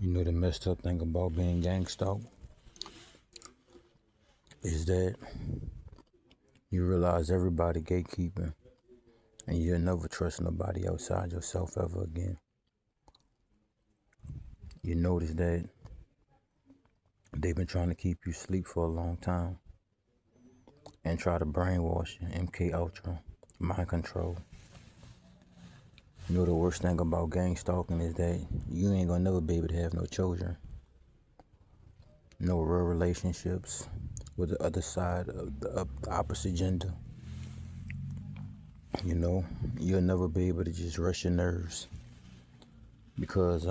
You know the messed up thing about being gang stalked is that you realize everybody gatekeeping and you'll never trust nobody outside yourself ever again. You notice that they've been trying to keep you asleep for a long time and try to brainwash you, MK Ultra, mind control. You know the worst thing about gang stalking is that you ain't gonna never be able to have no children, no real relationships with the other side of the opposite gender. You know, you'll never be able to just rest your nerves because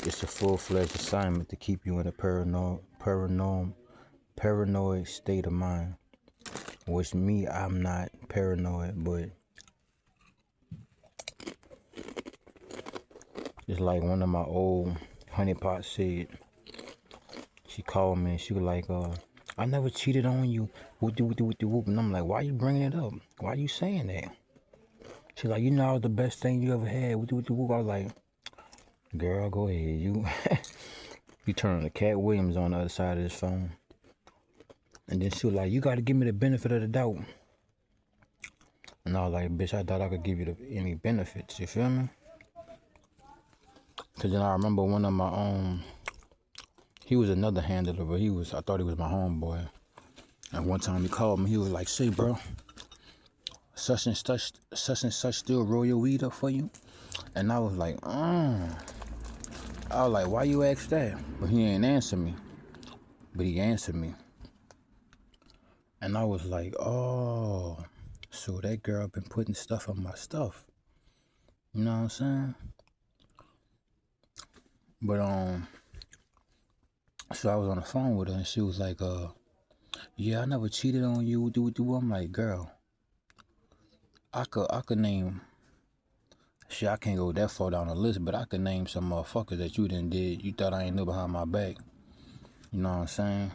it's a full-fledged assignment to keep you in a paranoid state of mind. Which me, I'm not paranoid, but it's like one of my old honeypots said. She called me and she was like, I never cheated on you. Whoop. And I'm like, why you bringing it up? Why you saying that? She's like, you know, the best thing you ever had. Whoop. I was like, girl, go ahead. You turn the Cat Williams on the other side of this phone. And then she was like, you got to give me the benefit of the doubt. And I was like, bitch, I thought I could give you any benefits. You feel me? Because then I remember one of my he was another handler, but I thought he was my homeboy. And one time he called me, he was like, say, bro, such and such still roll your weed up for you? And I was like, I was like, why you ask that? But he ain't answer me. But he answered me. And I was like, oh, so that girl been putting stuff on my stuff. You know what I'm saying? But so I was on the phone with her and she was like, yeah, I never cheated on you. I'm like, girl, I could name, shit, I can't go that far down the list, but I could name some motherfuckers that you done did. You thought I ain't knew behind my back. You know what I'm saying?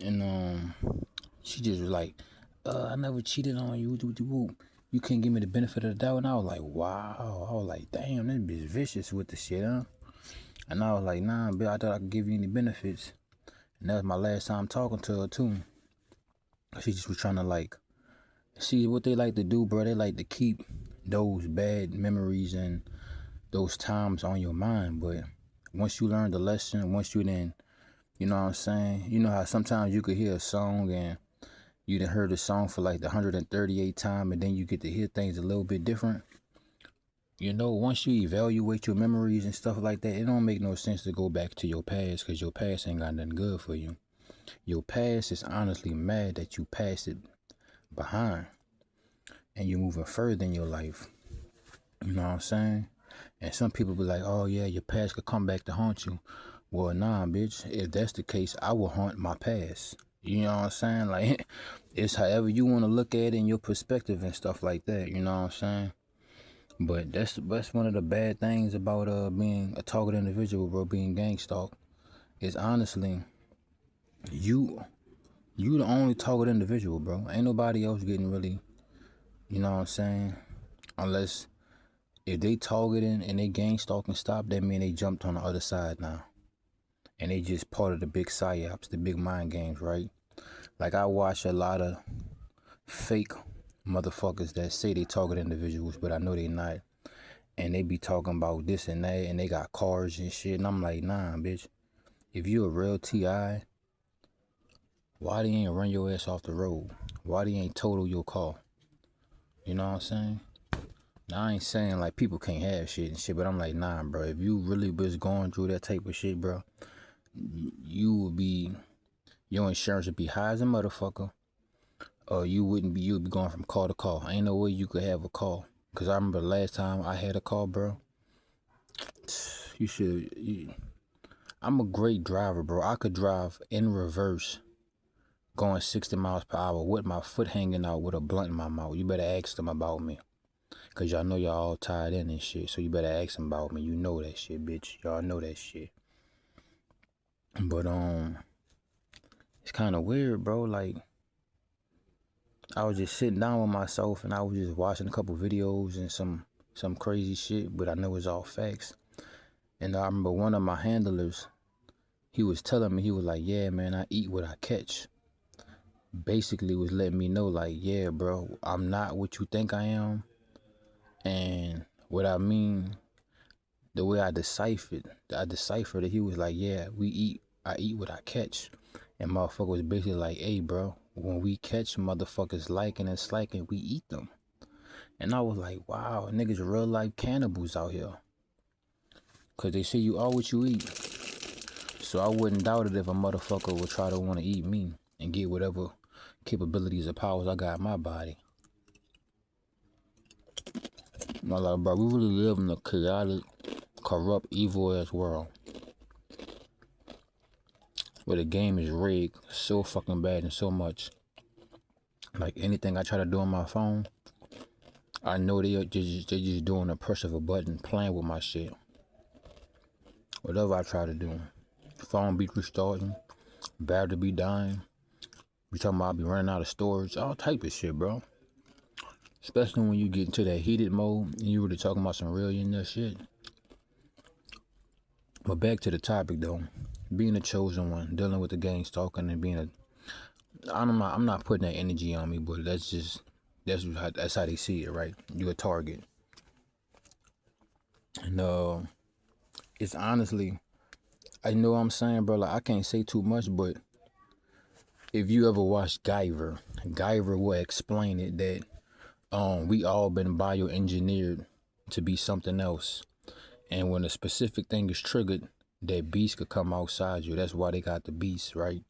And she just was like, I never cheated on you. You can't give me the benefit of the doubt. And I was like, wow. I was like, damn, this bitch vicious with the shit, huh? And I was like, nah, bitch, I thought I could give you any benefits. And that was my last time talking to her, too. She just was trying to, like, see what they like to do, bro. They like to keep those bad memories and those times on your mind. But once you learn the lesson, once you then, you know what I'm saying? You know how sometimes you could hear a song and you done heard the song for like the 138th time and then you get to hear things a little bit different. You know, once you evaluate your memories and stuff like that, it don't make no sense to go back to your past because your past ain't got nothing good for you. Your past is honestly mad that you passed it behind and you're moving further in your life. You know what I'm saying? And some people be like, oh yeah, your past could come back to haunt you. Well, nah, bitch. If that's the case, I will haunt my past. You know what I'm saying? Like, it's however you want to look at it in your perspective and stuff like that. You know what I'm saying? But that's one of the bad things about being a target individual, bro. Being gang stalked is honestly you the only target individual, bro. Ain't nobody else getting really. You know what I'm saying? Unless if they targeting and they gang stalking stop, that mean they jumped on the other side now. And they just part of the big psyops, the big mind games, right? Like I watch a lot of fake motherfuckers that say they target individuals, but I know they not. And they be talking about this and that, and they got cars and shit. And I'm like, nah, bitch. If you a real T.I., why they ain't run your ass off the road? Why they ain't total your car? You know what I'm saying? Now, I ain't saying like people can't have shit and shit, but I'm like, nah, bro. If you really was going through that type of shit, bro, you would be, your insurance would be high as a motherfucker. Or you would be going from car to car. Ain't no way you could have a car. Cause I remember the last time I had a car, bro. I'm a great driver, bro. I could drive in reverse, going 60 miles per hour with my foot hanging out with a blunt in my mouth. You better ask them about me. Cause y'all know y'all all tied in and shit. So you better ask them about me. You know that shit, bitch. Y'all know that shit. But it's kind of weird, bro. Like, I was just sitting down with myself and I was just watching a couple videos and some some crazy shit, but I know it's all facts. And I remember one of my handlers, he was telling me, he was like, yeah, man, I eat what I catch. Basically was letting me know, like, yeah, bro, I'm not what you think I am. And what I mean, the way I deciphered it, he was like, yeah, I eat what I catch. And motherfucker was basically like, hey, bro, when we catch motherfuckers liking and sliking, we eat them. And I was like, wow, niggas real life cannibals out here. Cause they say you are what you eat. So I wouldn't doubt it if a motherfucker would try to want to eat me and get whatever capabilities or powers I got in my body. No, like, bro, we really live in a chaotic, corrupt, evil-ass world. Where the game is rigged so fucking bad and so much. Like, anything I try to do on my phone, I know they just doing a push of a button, playing with my shit. Whatever I try to do. Phone be restarting, battery be dying. We talking about I be running out of storage, all type of shit, bro. Especially when you get into that heated mode and you really talking about some real in that shit. But back to the topic though, being a chosen one, dealing with the gang stalking and being I'm not putting that energy on me, but that's how they see it, right? You a target, and it's honestly, I know what I'm saying, bro. Like I can't say too much, but if you ever watched Guyver will explain it that we all been bioengineered to be something else. And when a specific thing is triggered, that beast could come outside you. That's why they got the beast, right?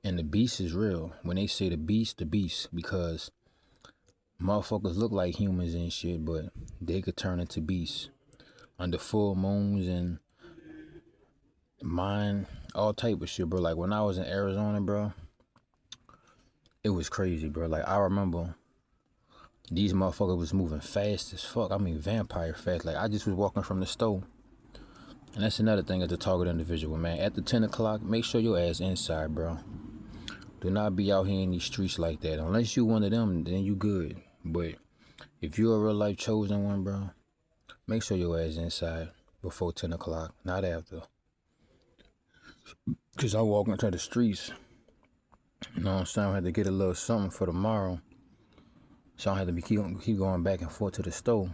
And the beast is real. When they say the beast, because motherfuckers look like humans and shit, but they could turn into beasts under full moons and all type of shit, bro. Like when I was in Arizona, bro, it was crazy, bro. Like I remember these motherfuckers was moving fast as fuck. I mean, vampire fast. Like I just was walking from the store. And that's another thing as a target individual, man. At the 10 o'clock, make sure your ass inside, bro. Do not be out here in these streets like that. Unless you one of them, then you good. But if you're a real life chosen one, bro, make sure your ass inside before 10 o'clock, not after. Because I walk into the streets, you know what I'm saying? I had to get a little something for tomorrow. So I had to keep going back and forth to the store.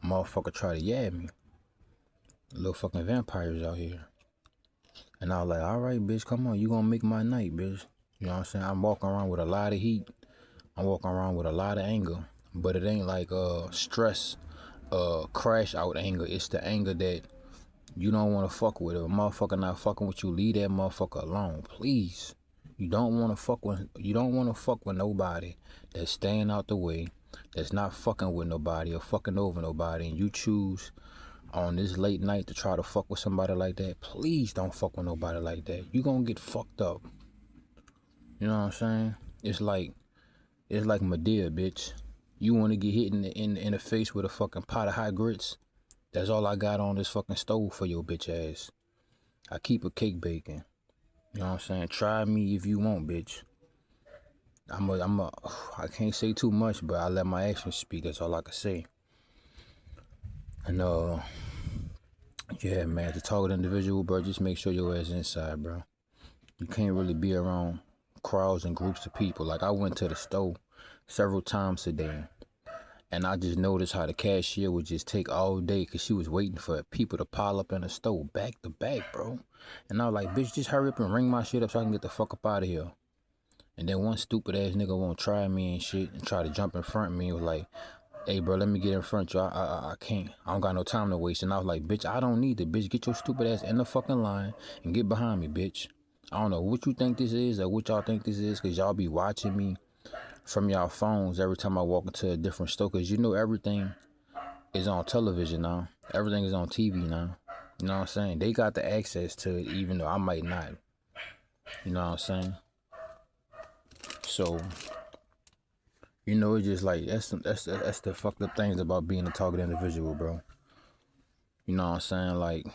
Motherfucker try to yab me. Little fucking vampires out here. And I was like, all right, bitch, come on. You gonna make my night, bitch. You know what I'm saying? I'm walking around with a lot of heat. I'm walking around with a lot of anger. But it ain't like stress, crash out anger. It's the anger that you don't want to fuck with. If a motherfucker not fucking with you, leave that motherfucker alone, please. You don't want to fuck with nobody that's staying out the way, that's not fucking with nobody or fucking over nobody, and you choose on this late night to try to fuck with somebody like that. Please don't fuck with nobody like that. You gonna get fucked up. You know what I'm saying? It's like Medea, bitch. You want to get hit in the face with a fucking pot of hot grits? That's all I got on this fucking stove for your bitch ass. I keep a cake baking. You know what I'm saying? Try me if you want, bitch. I can't say too much, but I let my actions speak. That's all I can say. And yeah, man, to target individual, bro, just make sure your ass inside, bro. You can't really be around crowds and groups of people. Like I went to the store several times today, and I just noticed how the cashier would just take all day because she was waiting for people to pile up in the store back to back, bro. And I was like, bitch, just hurry up and ring my shit up so I can get the fuck up out of here. And then one stupid ass nigga won't try me and shit and try to jump in front of me. He was like, hey, bro, let me get in front of you. I can't. I don't got no time to waste. And I was like, bitch, I don't need it. Bitch, get your stupid ass in the fucking line and get behind me, bitch. I don't know what you think this is or what y'all think this is because y'all be watching me from y'all phones every time I walk into a different store because you know everything is on television now. Everything is on TV now. You know what I'm saying? They got the access to it even though I might not. You know what I'm saying? So, you know, it's just like, that's the fucked up things about being a target individual, bro. You know what I'm saying? Like,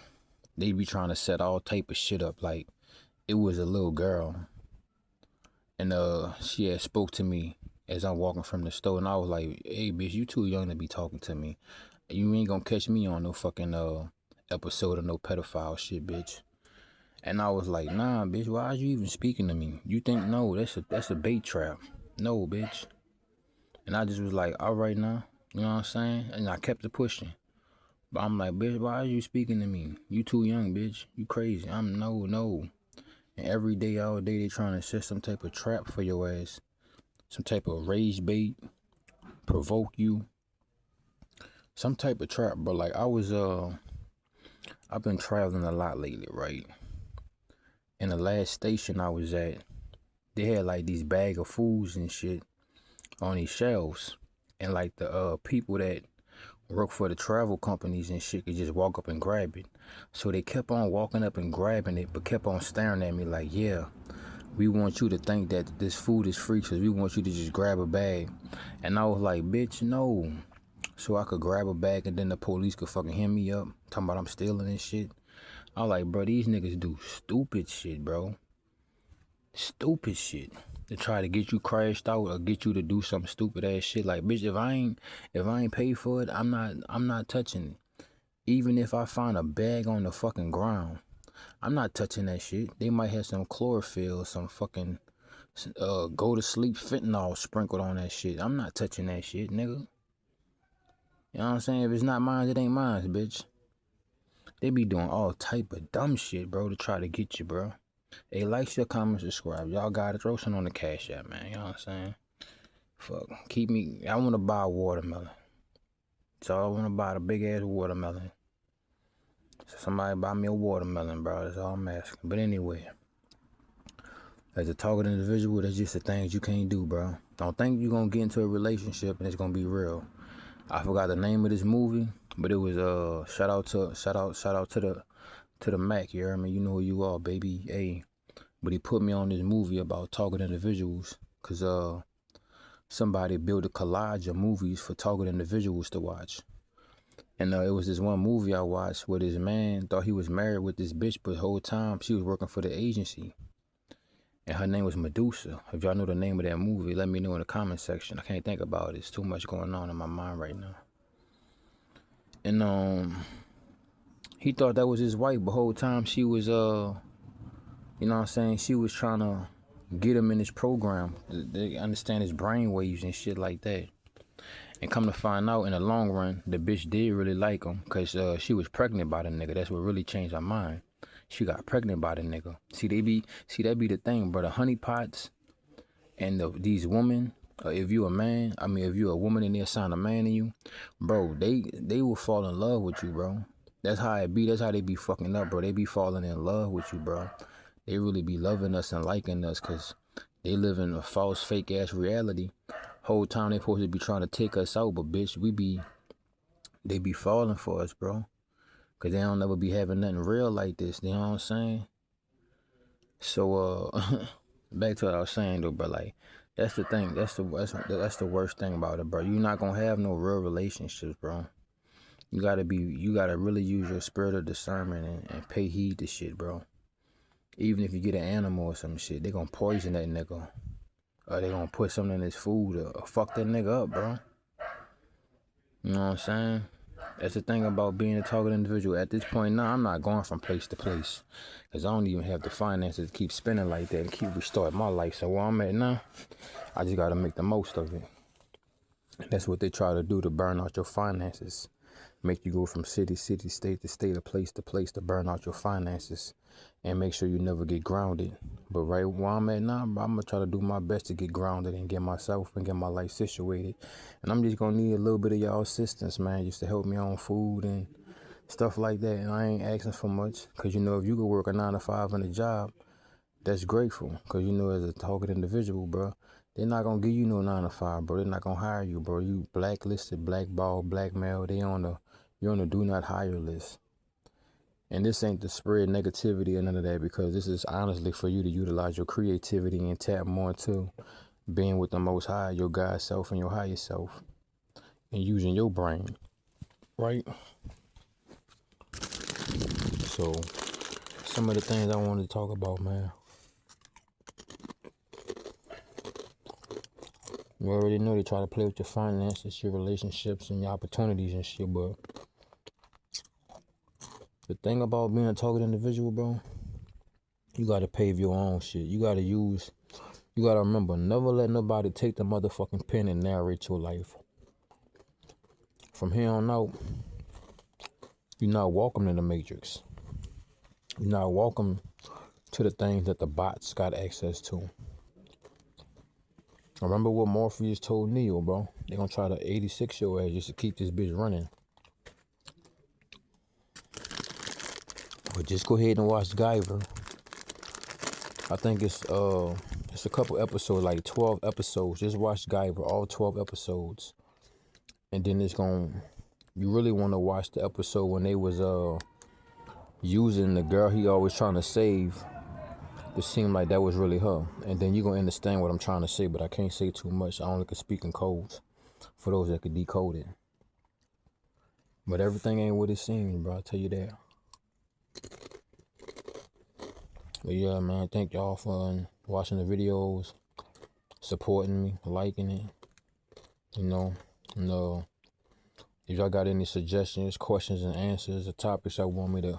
they be trying to set all type of shit up. Like, it was a little girl, and she had spoke to me as I'm walking from the store, and I was like, hey, bitch, you too young to be talking to me. You ain't gonna catch me on no fucking episode of no pedophile shit, bitch. And I was like, nah, bitch, why are you even speaking to me? You think, no, that's a bait trap. No, bitch. And I just was like, all right now, you know what I'm saying? And I kept it pushing. But I'm like, bitch, why are you speaking to me? You too young, bitch. You crazy. I'm no. And every day, all day, they trying to set some type of trap for your ass. Some type of rage bait, provoke you. Some type of trap, bro. Like, I've been traveling a lot lately, right? In the last station I was at, they had like these bag of foods and shit on these shelves. And like the people that work for the travel companies and shit could just walk up and grab it. So they kept on walking up and grabbing it, but kept on staring at me like, yeah, we want you to think that this food is free because we want you to just grab a bag. And I was like, bitch, no. So I could grab a bag and then the police could fucking hem me up, talking about I'm stealing and shit. I was like, bro, these niggas do stupid shit, bro. Stupid shit. To try to get you crashed out or get you to do some stupid ass shit. Like, bitch, if I ain't paid for it, I'm not touching it. Even if I find a bag on the fucking ground, I'm not touching that shit. They might have some chlorophyll, some fucking go to sleep fentanyl sprinkled on that shit. I'm not touching that shit, nigga. You know what I'm saying? If it's not mine, it ain't mine, bitch. They be doing all type of dumb shit, bro, to try to get you, bro. Hey, like, share, comment, subscribe. Y'all got it. Throw some on the Cash App, man. You know what I'm saying? Fuck. Keep me. I want to buy a watermelon. So I want to buy the big ass watermelon. So somebody buy me a watermelon, bro. That's all I'm asking. But anyway, as a target individual, that's just the things you can't do, bro. Don't think you're going to get into a relationship and it's going to be real. I forgot the name of this movie, but it was shout out to the Mac. You hear me? You know who you are, baby. Hey, but he put me on this movie about target individuals, cause somebody built a collage of movies for target individuals to watch. And it was this one movie I watched where this man thought he was married with this bitch, but the whole time she was working for the agency. And her name was Medusa. If y'all know the name of that movie, let me know in the comment section. I can't think about it. It's too much going on in my mind right now. And he thought that was his wife, but the whole time she was you know what I'm saying, she was trying to get him in his program. They understand his brain waves and shit like that. And come to find out, in the long run, the bitch did really like him, because she was pregnant by the nigga. That's what really changed her mind. She got pregnant by the nigga. See, that be the thing, bro. The honeypots and these women, if you a man, if you a woman and they assign a man to you, bro, they will fall in love with you, bro. That's how it be. That's how they be fucking up, bro. They be falling in love with you, bro. They really be loving us and liking us, because they live in a false, fake ass reality. Whole time they supposed to be trying to take us out, but bitch, they be falling for us, bro. Cause they don't never be having nothing real like this. You know what I'm saying? So back to what I was saying though, bro. Like, that's the thing. That's the worst thing about it, bro. You're not gonna have no real relationships, bro. You gotta really use your spirit of discernment and pay heed to shit, bro. Even if you get an animal or some shit, they gonna poison that nigga. Or they gonna put something in his food or fuck that nigga up, bro. You know what I'm saying? That's the thing about being a target individual. At this point now, I'm not going from place to place, because I don't even have the finances to keep spending like that and keep restarting my life. So where I'm at now, I just gotta make the most of it. That's what they try to do, to burn out your finances. Make you go from city, state to state, or place to place, to burn out your finances and make sure you never get grounded. But right where I'm at now, I'm gonna try to do my best to get grounded and get myself and get my life situated. And I'm just gonna need a little bit of y'all assistance, man, just to help me on food and stuff like that. And I ain't asking for much, because you know, if you could work a 9 to 5 in a job, that's grateful. Because you know, as a target individual, bro, they're not gonna give you no 9 to 5, bro. They're not gonna hire you, bro. You blacklisted, blackballed, blackmail. You're on the do not hire list. And this ain't to spread negativity or none of that, because this is honestly for you to utilize your creativity and tap more into being with the Most High, your God self and your higher self, and using your brain, right? So some of the things I wanted to talk about, man. You You already know they try to play with your finances, your relationships, and your opportunities and shit, but the thing about being a target individual, bro, you gotta pave your own shit. You gotta remember, never let nobody take the motherfucking pen and narrate your life. From here on out, you're not welcome in the Matrix. You're not welcome to the things that the bots got access to. Remember what Morpheus told Neo, bro? They gonna try to 86 your ass just to keep this bitch running. But just go ahead and watch Guyver. I think it's a couple episodes, like 12 episodes. Just watch Guyver, all 12 episodes. And then you really want to watch the episode when they was using the girl he always trying to save. It seemed like that was really her. And then you're going to understand what I'm trying to say, but I can't say too much. I only can speak in codes for those that could decode it. But everything ain't what it seems, bro. I'll tell you that. But yeah, man, thank y'all for watching the videos, supporting me, liking it. You know, and if y'all got any suggestions, questions, and answers, or topics y'all want me to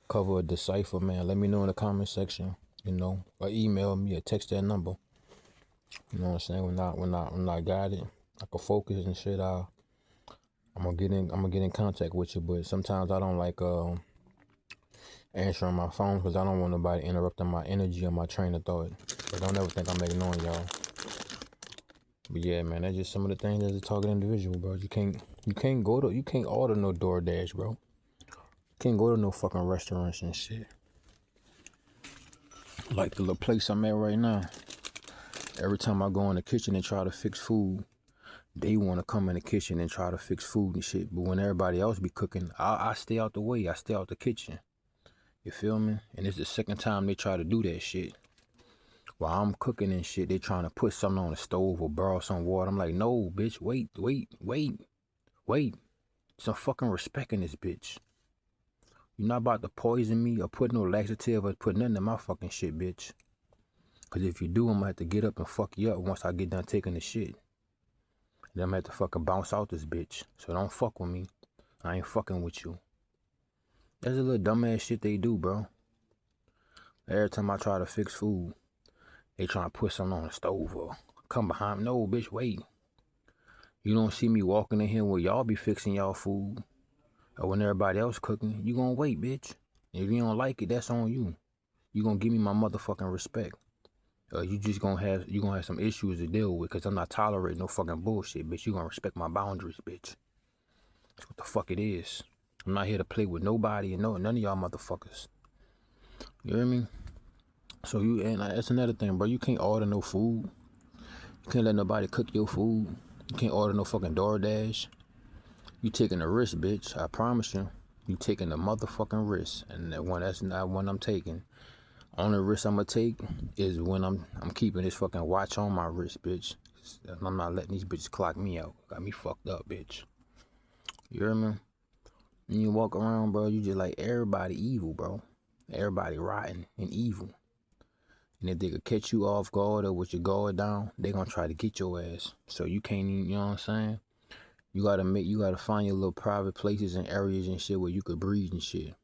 cover or decipher, man, let me know in the comment section. You know, or email me or text that number. You know what I'm saying? When I got it, I can focus and shit. I'm gonna get in contact with you. But sometimes I don't like answering my phone because I don't want nobody interrupting my energy or my train of thought. But don't ever think I'm ignoring y'all. But yeah, man, that's just some of the things as a target individual, bro. You can't order no DoorDash, bro. You can't go to no fucking restaurants and shit. Like the little place I'm at right now. Every time I go in the kitchen and try to fix food, they want to come in the kitchen and try to fix food and shit. But when everybody else be cooking, I stay out the way. I stay out the kitchen. You feel me? And it's the second time they try to do that shit. While I'm cooking and shit, they trying to put something on the stove or borrow some water. I'm like, no, bitch, wait. Some fucking respect in this bitch. You're not about to poison me or put no laxative or put nothing in my fucking shit, bitch. Because if you do, I'm going to have to get up and fuck you up once I get done taking the shit. Then I'm going to have to fucking bounce out this bitch. So don't fuck with me. I ain't fucking with you. That's a little dumbass shit they do, bro. Every time I try to fix food, they trying to put something on the stove or come behind me. No, bitch, wait. You don't see me walking in here where y'all be fixing y'all food or when everybody else cooking. You gonna wait, bitch. If you don't like it, that's on you. You gonna give me my motherfucking respect. You just gonna have some issues to deal with because I'm not tolerating no fucking bullshit, bitch. You gonna respect my boundaries, bitch. That's what the fuck it is. I'm not here to play with nobody and none of y'all motherfuckers. You hear me? So that's another thing, bro. You can't order no food. You can't let nobody cook your food. You can't order no fucking DoorDash. You taking a risk, bitch. I promise you. You taking a motherfucking risk. And that's not one I'm taking. Only risk I'm gonna take is when I'm keeping this fucking watch on my wrist, bitch. I'm not letting these bitches clock me out. Got me fucked up, bitch. You hear me? When you walk around, bro, you just like everybody evil, bro. Everybody rotten and evil. And if they could catch you off guard or with your guard down, they gonna try to get your ass. So you can't even, you know what I'm saying? You gotta find your little private places and areas and shit where you could breathe and shit.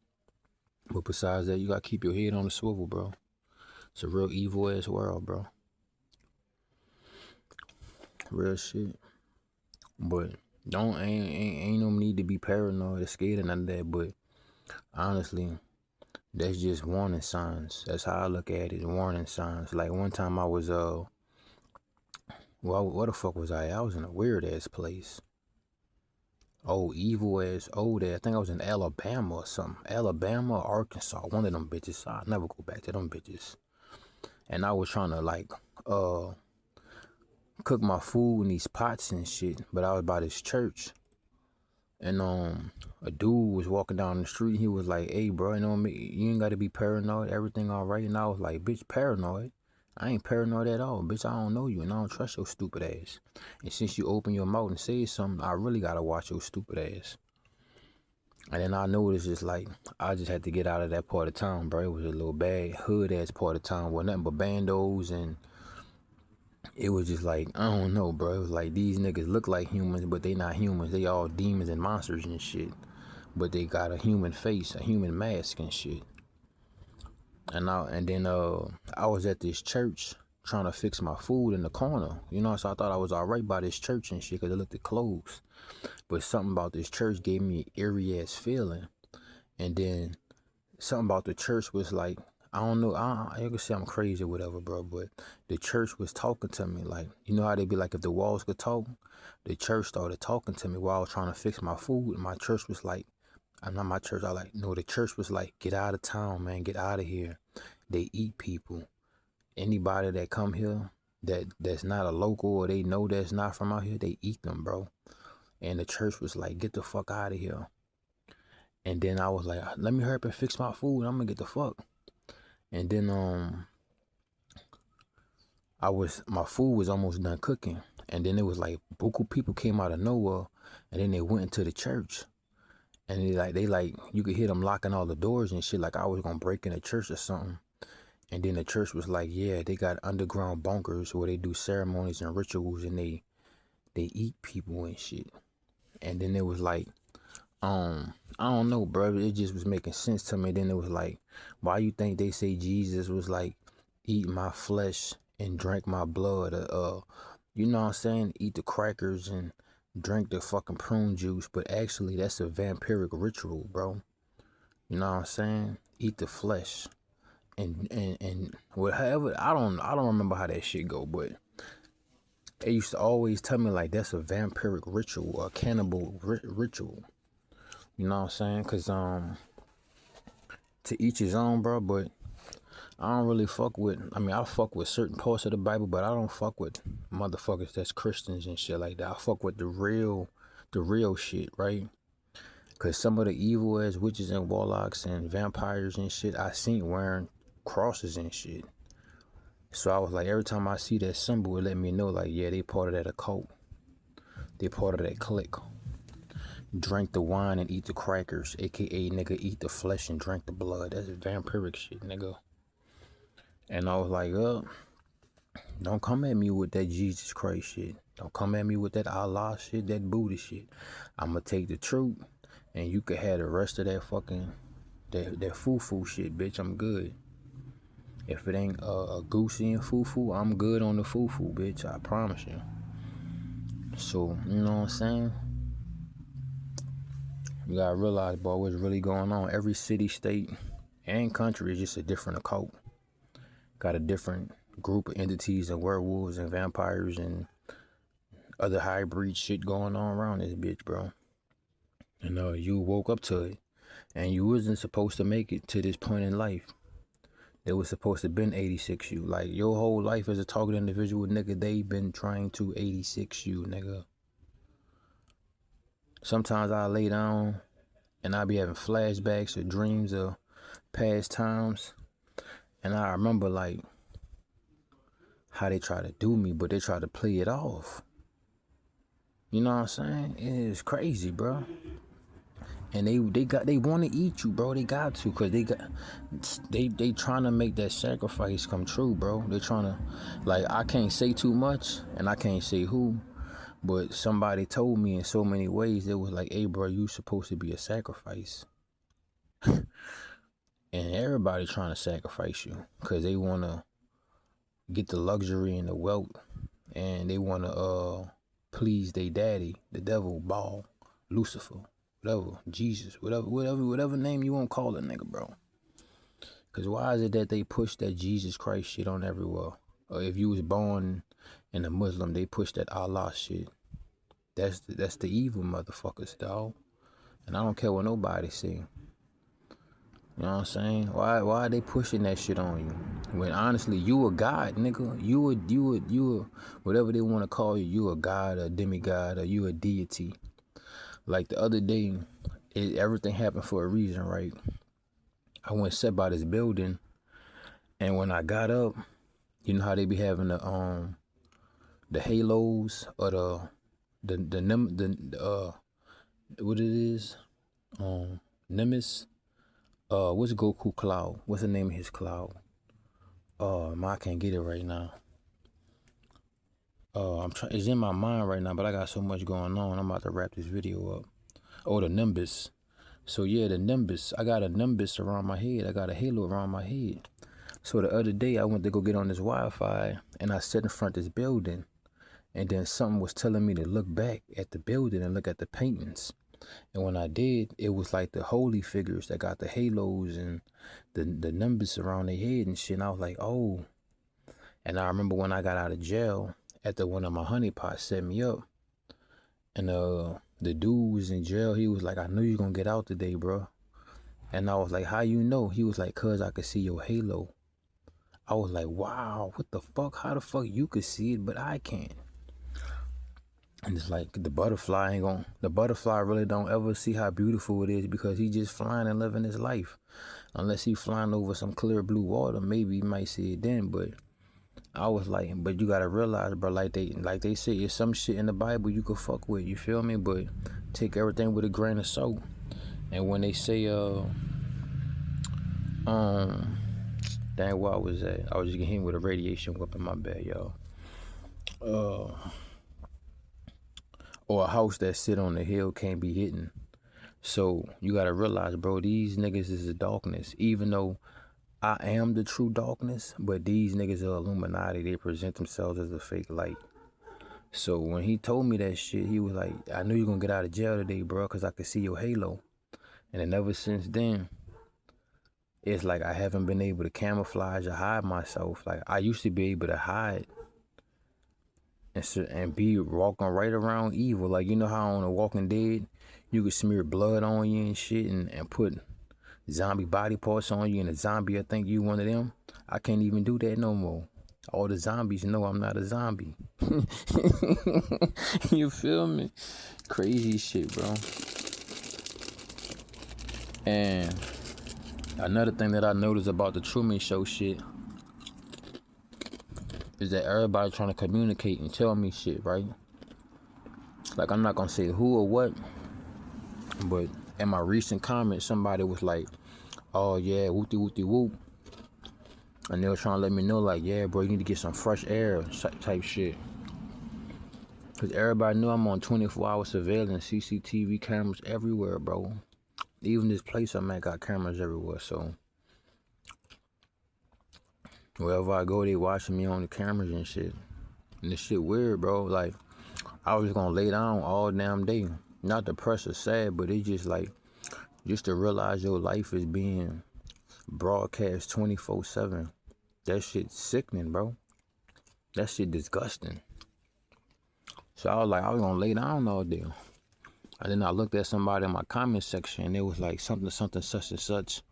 But besides that, you gotta keep your head on the swivel, bro. It's a real evil ass world, bro. Real shit. But ain't no need to be paranoid or scared or none of that. But honestly, that's just warning signs. That's how I look at it. Warning signs. Like one time I was what the fuck was I? I was in a weird ass place. Oh, evil ass old ass. I think I was in Alabama or something. Alabama or Arkansas. One of them bitches. I'll never go back to them bitches. And I was trying to like cook my food in these pots and shit. But I was by this church. And a dude was walking down the street. He was like, hey, bro, you ain't got to be paranoid. Everything all right. And I was like, bitch, paranoid? I ain't paranoid at all. Bitch, I don't know you and I don't trust your stupid ass. And since you open your mouth and say something, I really got to watch your stupid ass. And then I noticed it's like, I just had to get out of that part of town, bro. It was a little bad hood ass part of town with nothing but bandos and it was just like, I don't know, bro. It was like these niggas look like humans, but they not humans. They all demons and monsters and shit. But they got a human face, a human mask and shit. And then I was at this church trying to fix my food in the corner, you know. So I thought I was all right by this church and shit because it looked closed. But something about this church gave me an eerie ass feeling. And then something about the church was like, I don't know, you can say I'm crazy or whatever, bro, but the church was talking to me. Like, you know how they be like, if the walls could talk? The church started talking to me while I was trying to fix my food. And my church was like, I'm not my church. No, the church was like, get out of town, man. Get out of here. They eat people. Anybody that come here that's not a local or they know that's not from out here, they eat them, bro. And the church was like, get the fuck out of here. And then I was like, let me hurry up and fix my food. I'm gonna get the fuck. And then my food was almost done cooking. And then it was like buku people came out of nowhere, and then they went into the church. And they like you could hear them locking all the doors and shit, like I was gonna break in the church or something. And then the church was like, yeah, they got underground bunkers where they do ceremonies and rituals, and they eat people and shit. And then it was like, I don't know, bro. It just was making sense to me. Then it was like, why you think they say Jesus was like, eat my flesh and drink my blood? You know what I'm saying? Eat the crackers and drink the fucking prune juice. But actually, that's a vampiric ritual, bro. You know what I'm saying? Eat the flesh. And whatever, I don't remember how that shit go, but they used to always tell me like that's a vampiric ritual, a cannibal ritual. You know what I'm saying? Cause to each his own, bro. But I don't really fuck with. I mean, I fuck with certain parts of the Bible, but I don't fuck with motherfuckers that's Christians and shit like that. I fuck with the real shit, right? Cause some of the evil ass witches and warlocks and vampires and shit I seen wearing crosses and shit. So I was like, every time I see that symbol, it let me know, like, yeah, they part of that occult. They part of that clique. Drink the wine and eat the crackers, aka nigga, eat the flesh and drink the blood. That's vampiric shit, nigga. And I was like, don't come at me with that Jesus Christ shit. Don't come at me with that Allah shit, that Buddha shit. I'ma take the truth, and you can have the rest of that fucking that foo-foo shit, bitch. I'm good. If it ain't a goosey and foo-foo, I'm good on the foo-foo, bitch. I promise you. So, you know what I'm saying? You gotta realize, boy, what's really going on. Every city, state, and country is just a different occult. Got a different group of entities and werewolves and vampires and other hybrid shit going on around this bitch, bro. And you woke up to it. And you wasn't supposed to make it to this point in life. They was supposed to been 86 you. Like, your whole life as a target individual, nigga, they been trying to 86 you, nigga. Sometimes I lay down and I be having flashbacks or dreams of past times. And I remember, like, how they try to do me, but they try to play it off. You know what I'm saying? It is crazy, bro. And they want to eat you, bro. They got to, cause they trying to make that sacrifice come true, bro. They trying to, like, I can't say too much, and I can't say who, but somebody told me in so many ways. It was like, hey, bro, you supposed to be a sacrifice, and everybody trying to sacrifice you, cause they want to get the luxury and the wealth, and they want to please their daddy, the devil, Baal, Lucifer, whatever, Jesus, whatever name you want to call it, nigga, bro. Cause why is it that they push that Jesus Christ shit on everywhere? Or if you was born in a Muslim, they push that Allah shit. That's the evil motherfuckers, dog. And I don't care what nobody say. You know what I'm saying? Why are they pushing that shit on you? When honestly, you a god, nigga. You a whatever they want to call you. You a god, a demigod, or you a deity. Like the other day, everything happened for a reason, right? I went set by this building, and when I got up, you know how they be having the halos or what it is, Nemesis. What's Goku cloud? What's the name of his cloud? I can't get it right now. It's in my mind right now, but I got so much going on. I'm about to wrap this video up. Oh, the nimbus. So yeah, the nimbus. I got a nimbus around my head. I got a halo around my head. So the other day I went to go get on this Wi-Fi and I sat in front of this building, and then something was telling me to look back at the building and look at the paintings. And when I did, it was like the holy figures that got the halos and the nimbus around their head and shit. And I was like, oh. And I remember when I got out of jail, after one of my honeypots set me up, and the dude was in jail. He was like, I knew you gonna get out today, bro. And I was like, how you know? He was like, cause I could see your halo. I was like, wow, what the fuck? How the fuck you could see it, but I can't? And it's like the butterfly really don't ever see how beautiful it is because he just flying and living his life. Unless he flying over some clear blue water, maybe he might see it then, but I was like, but you gotta realize, bro, like they say, it's some shit in the Bible you could fuck with, you feel me? But take everything with a grain of salt. And when they say, dang, where I was at? I was just getting hit with a radiation weapon, my bad, y'all. Or a house that sit on the hill can't be hidden. So you gotta realize, bro, these niggas is the darkness. Even though I am the true darkness, but these niggas are Illuminati. They present themselves as a fake light. So when he told me that shit, he was like, I knew you gonna get out of jail today, bro, because I could see your halo. And then ever since then, it's like I haven't been able to camouflage or hide myself. Like I used to be able to hide and be walking right around evil. Like, you know how on The Walking Dead, you could smear blood on you and shit and put zombie body parts on you, and a zombie, I think you one of them. I can't even do that no more. All the zombies know I'm not a zombie. You feel me? Crazy shit, bro. And another thing that I noticed about the Truman Show shit is that everybody trying to communicate and tell me shit, right? Like, I'm not gonna say who or what, but in my recent comment, somebody was like, oh yeah, whoopty whoopty whoop. And they were trying to let me know, like, yeah, bro, you need to get some fresh air type shit. Because everybody knew I'm on 24-hour surveillance, CCTV cameras everywhere, bro. Even this place I'm at got cameras everywhere, so wherever I go, they watching me on the cameras and shit. And this shit weird, bro. Like, I was gonna lay down all damn day. Not depressed or sad, but it's just like, just to realize your life is being broadcast 24/7. That shit's sickening, bro. That shit disgusting. So I was gonna lay down all day. And then I looked at somebody in my comment section and it was like something, such and such.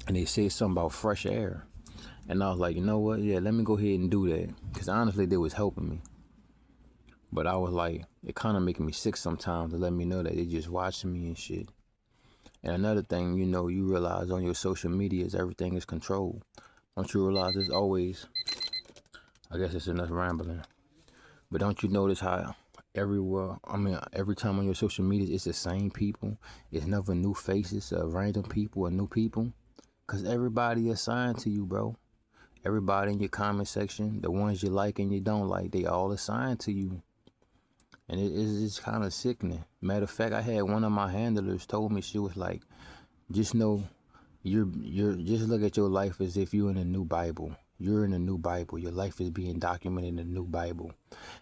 And they said something about fresh air. And I was like, you know what? Yeah, let me go ahead and do that. Because honestly, they was helping me. But I was like, it kind of making me sick sometimes to let me know that they just watching me and shit. And another thing, you know, you realize on your social media is everything is controlled. Don't you realize it's always, I guess it's enough rambling. But don't you notice how everywhere, every time on your social media, it's the same people. It's never new faces of random people or new people. Because everybody assigned to you, bro. Everybody in your comment section, the ones you like and you don't like, they all assigned to you. And it's kind of sickening. Matter of fact, I had one of my handlers told me, she was like, just know, you're just look at your life as if you're in a new Bible. You're in a new Bible. Your life is being documented in the new Bible.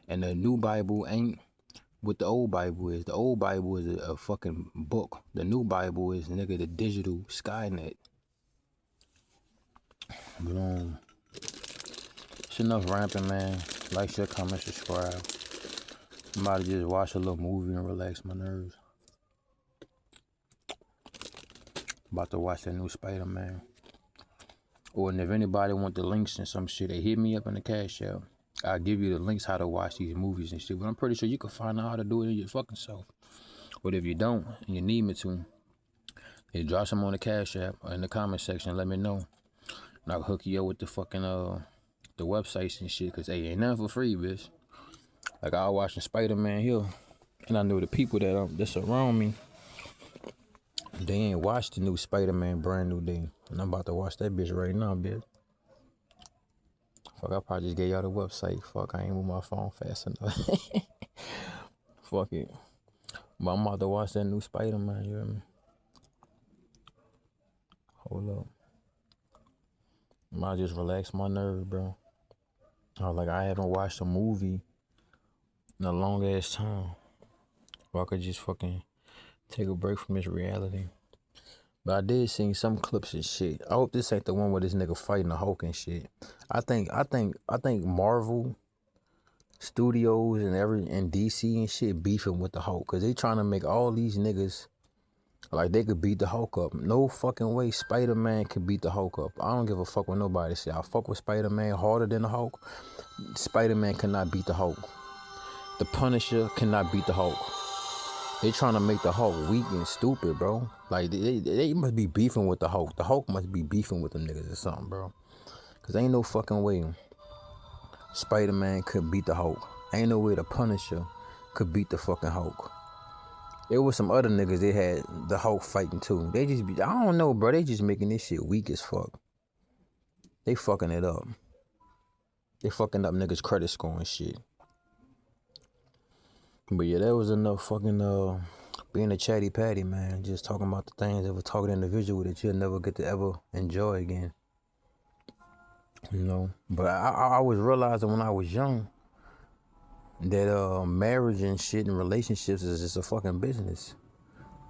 And the new Bible ain't what the old Bible is. The old Bible is a fucking book. The new Bible is, nigga, the digital Skynet. But it's enough ramping, man. Like, share, comment, subscribe. I'm about to just watch a little movie and relax my nerves. About to watch that new Spider-Man. Or if anybody want the links and some shit, they hit me up in the Cash App. I'll give you the links how to watch these movies and shit. But I'm pretty sure you can find out how to do it in your fucking self. But if you don't and you need me to, you drop some on the Cash App or in the comment section. Let me know. And I'll hook you up with the fucking the websites and shit. Cause hey, ain't nothing for free, bitch. Like I was watching Spider-Man here, and I know the people that surround me, they ain't watched the new Spider-Man brand new day. And I'm about to watch that bitch right now, bitch. Fuck, I probably just gave y'all the website. Fuck, I ain't move my phone fast enough. Fuck it. But I'm about to watch that new Spider-Man, you hear me? Hold up. Might just relax my nerves, bro. I haven't watched a movie in a long ass time. Where I could just fucking take a break from this reality. But I did see some clips and shit. I hope this ain't the one where this nigga fighting the Hulk and shit. I think Marvel Studios and DC and shit beefing with the Hulk, cause they trying to make all these niggas like they could beat the Hulk up. No fucking way Spider-Man could beat the Hulk up. I don't give a fuck what nobody say. I fuck with Spider-Man harder than the Hulk. Spider-Man cannot beat the Hulk. The Punisher cannot beat the Hulk. They trying to make the Hulk weak and stupid, bro. Like, they must be beefing with the Hulk. The Hulk must be beefing with them niggas or something, bro. Cause ain't no fucking way Spider-Man could beat the Hulk. Ain't no way the Punisher could beat the fucking Hulk. There was some other niggas that had the Hulk fighting too. They just be, I don't know, bro. They just making this shit weak as fuck. They fucking it up. They fucking up niggas' credit score and shit. But yeah, that was enough fucking being a chatty patty, man. Just talking about the things of a talking individual that you'll never get to ever enjoy again. You know? But I was realizing when I was young that marriage and shit and relationships is just a fucking business.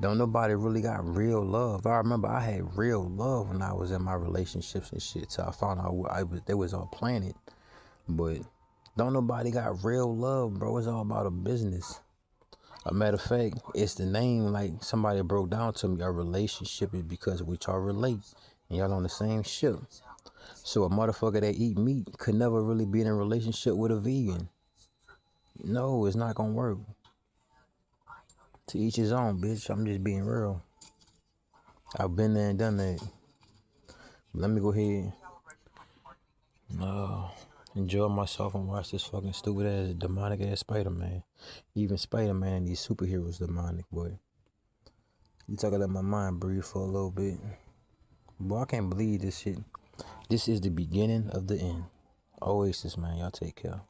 Don't nobody really got real love. I remember I had real love when I was in my relationships and shit. So I found out they was all planted. But don't nobody got real love, bro. It's all about a business. A matter of fact, it's the name, like somebody broke down to me, a relationship is because we y'all relate and y'all on the same ship. So a motherfucker that eat meat could never really be in a relationship with a vegan. No, it's not gonna work. To each his own, bitch. I'm just being real. I've been there and done that. Let me go ahead and enjoy myself and watch this fucking stupid ass demonic ass Spider-Man. Even Spider-Man and these superheroes demonic, boy. You talking let my mind breathe for a little bit. Boy, I can't believe this shit. This is the beginning of the end. Oasis, man. Y'all take care.